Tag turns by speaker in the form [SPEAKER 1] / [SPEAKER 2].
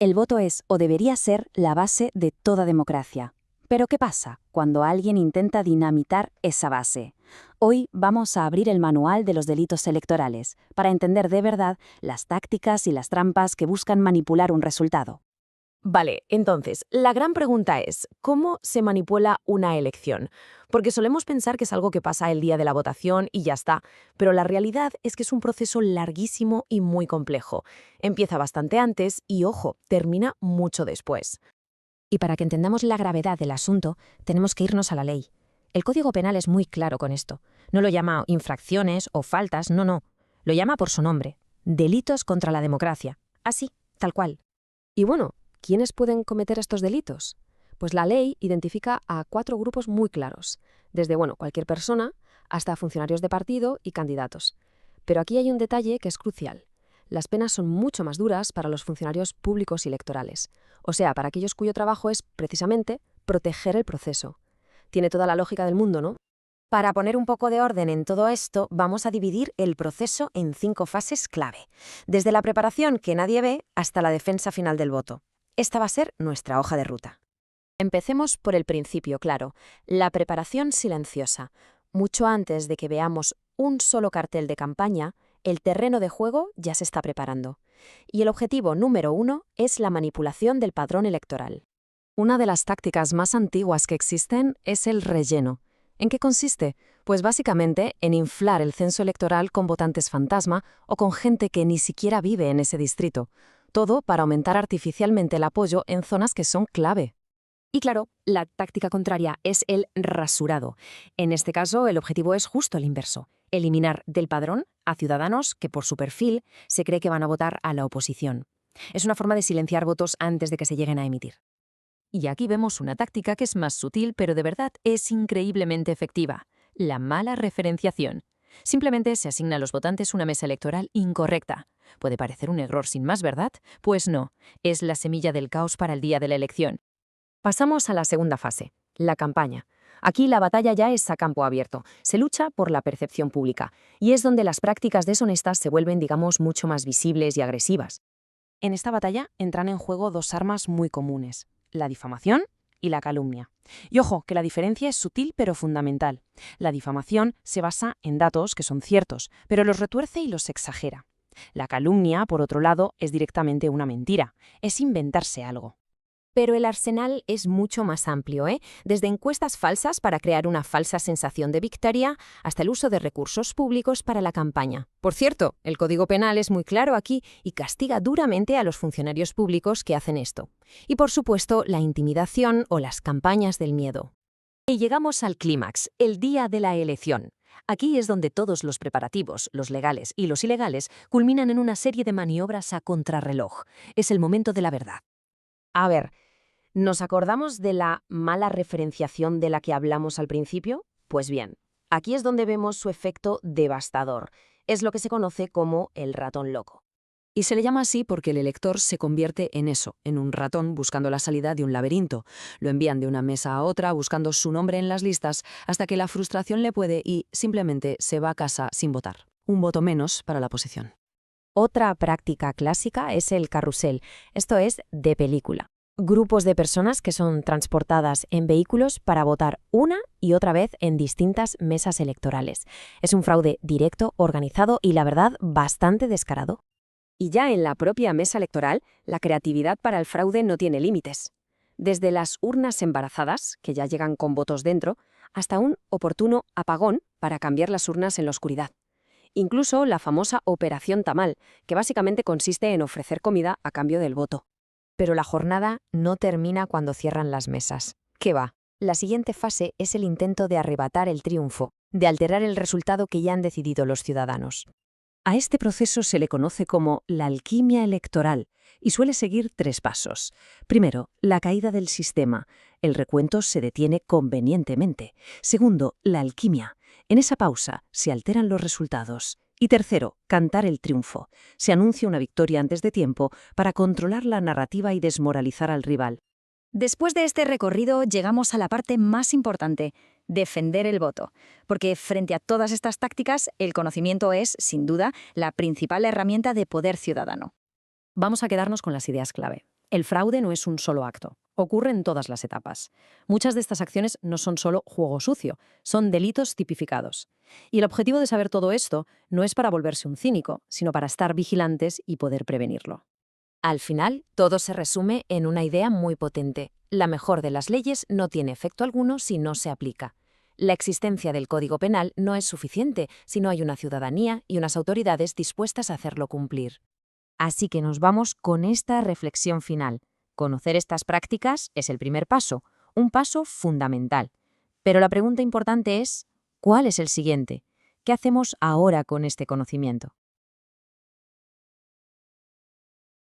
[SPEAKER 1] El voto es, o debería ser, la base de toda democracia. Pero ¿qué pasa cuando alguien intenta dinamitar esa base? Hoy vamos a abrir el manual de los delitos electorales para entender de verdad las tácticas y las trampas que buscan manipular un resultado.
[SPEAKER 2] Vale, entonces, la gran pregunta es, ¿cómo se manipula una elección? Porque solemos pensar que es algo que pasa el día de la votación y ya está, pero la realidad es que es un proceso larguísimo y muy complejo. Empieza bastante antes y, ojo, termina mucho después.
[SPEAKER 3] Y para que entendamos la gravedad del asunto, tenemos que irnos a la ley. El Código Penal es muy claro con esto. No lo llama infracciones o faltas, no. Lo llama por su nombre. Delitos contra la democracia. Así, tal cual.
[SPEAKER 4] Y bueno, ¿quiénes pueden cometer estos delitos? Pues la ley identifica a 4 grupos muy claros, desde cualquier persona hasta funcionarios de partido y candidatos. Pero aquí hay un detalle que es crucial. Las penas son mucho más duras para los funcionarios públicos y electorales, o sea, para aquellos cuyo trabajo es, precisamente, proteger el proceso. Tiene toda la lógica del mundo, ¿no?
[SPEAKER 3] Para poner un poco de orden en todo esto, vamos a dividir el proceso en 5 fases clave, desde la preparación que nadie ve hasta la defensa final del voto. Esta va a ser nuestra hoja de ruta. Empecemos por el principio, claro, la preparación silenciosa. Mucho antes de que veamos un solo cartel de campaña, el terreno de juego ya se está preparando. Y el objetivo número 1 es la manipulación del padrón electoral.
[SPEAKER 4] Una de las tácticas más antiguas que existen es el relleno. ¿En qué consiste? Pues básicamente en inflar el censo electoral con votantes fantasma o con gente que ni siquiera vive en ese distrito. Todo para aumentar artificialmente el apoyo en zonas que son clave.
[SPEAKER 5] Y claro, la táctica contraria es el rasurado. En este caso, el objetivo es justo el inverso: eliminar del padrón a ciudadanos que por su perfil se cree que van a votar a la oposición. Es una forma de silenciar votos antes de que se lleguen a emitir.
[SPEAKER 6] Y aquí vemos una táctica que es más sutil, pero de verdad es increíblemente efectiva: la mala referenciación. Simplemente se asigna a los votantes una mesa electoral incorrecta. Puede parecer un error sin más, ¿verdad? Pues no, es la semilla del caos para el día de la elección.
[SPEAKER 5] Pasamos a la segunda fase, la campaña. Aquí la batalla ya es a campo abierto. Se lucha por la percepción pública y es donde las prácticas deshonestas se vuelven, mucho más visibles y agresivas.
[SPEAKER 2] En esta batalla entran en juego 2 armas muy comunes: la difamación y la calumnia. Y ojo, que la diferencia es sutil pero fundamental. La difamación se basa en datos que son ciertos, pero los retuerce y los exagera. La calumnia, por otro lado, es directamente una mentira, es inventarse algo.
[SPEAKER 3] Pero el arsenal es mucho más amplio, Desde encuestas falsas para crear una falsa sensación de victoria hasta el uso de recursos públicos para la campaña. Por cierto, el Código Penal es muy claro aquí y castiga duramente a los funcionarios públicos que hacen esto. Y por supuesto, la intimidación o las campañas del miedo.
[SPEAKER 6] Y llegamos al clímax, el día de la elección. Aquí es donde todos los preparativos, los legales y los ilegales, culminan en una serie de maniobras a contrarreloj. Es el momento de la verdad.
[SPEAKER 5] A ver, ¿nos acordamos de la mala referenciación de la que hablamos al principio? Pues bien, aquí es donde vemos su efecto devastador. Es lo que se conoce como el ratón loco.
[SPEAKER 4] Y se le llama así porque el elector se convierte en eso, en un ratón buscando la salida de un laberinto. Lo envían de una mesa a otra buscando su nombre en las listas hasta que la frustración le puede y simplemente se va a casa sin votar. Un voto menos para la oposición.
[SPEAKER 3] Otra práctica clásica es el carrusel, esto es de película. Grupos de personas que son transportadas en vehículos para votar una y otra vez en distintas mesas electorales. Es un fraude directo, organizado y, la verdad, bastante descarado.
[SPEAKER 5] Y ya en la propia mesa electoral, la creatividad para el fraude no tiene límites. Desde las urnas embarazadas, que ya llegan con votos dentro, hasta un oportuno apagón para cambiar las urnas en la oscuridad. Incluso la famosa Operación Tamal, que básicamente consiste en ofrecer comida a cambio del voto.
[SPEAKER 3] Pero la jornada no termina cuando cierran las mesas. ¿Qué va? La siguiente fase es el intento de arrebatar el triunfo, de alterar el resultado que ya han decidido los ciudadanos.
[SPEAKER 6] A este proceso se le conoce como la alquimia electoral y suele seguir 3 pasos. Primero, la caída del sistema. El recuento se detiene convenientemente. Segundo, la alquimia. En esa pausa se alteran los resultados. Y tercero, cantar el triunfo. Se anuncia una victoria antes de tiempo para controlar la narrativa y desmoralizar al rival.
[SPEAKER 7] Después de este recorrido llegamos a la parte más importante: defender el voto. Porque frente a todas estas tácticas, el conocimiento es, sin duda, la principal herramienta de poder ciudadano.
[SPEAKER 5] Vamos a quedarnos con las ideas clave.
[SPEAKER 8] El fraude no es un solo acto, ocurre en todas las etapas. Muchas de estas acciones no son solo juego sucio, son delitos tipificados. Y el objetivo de saber todo esto no es para volverse un cínico, sino para estar vigilantes y poder prevenirlo.
[SPEAKER 3] Al final, todo se resume en una idea muy potente. La mejor de las leyes no tiene efecto alguno si no se aplica. La existencia del Código Penal no es suficiente si no hay una ciudadanía y unas autoridades dispuestas a hacerlo cumplir. Así que nos vamos con esta reflexión final. Conocer estas prácticas es el primer paso, un paso fundamental. Pero la pregunta importante es, ¿cuál es el siguiente? ¿Qué hacemos ahora con este conocimiento?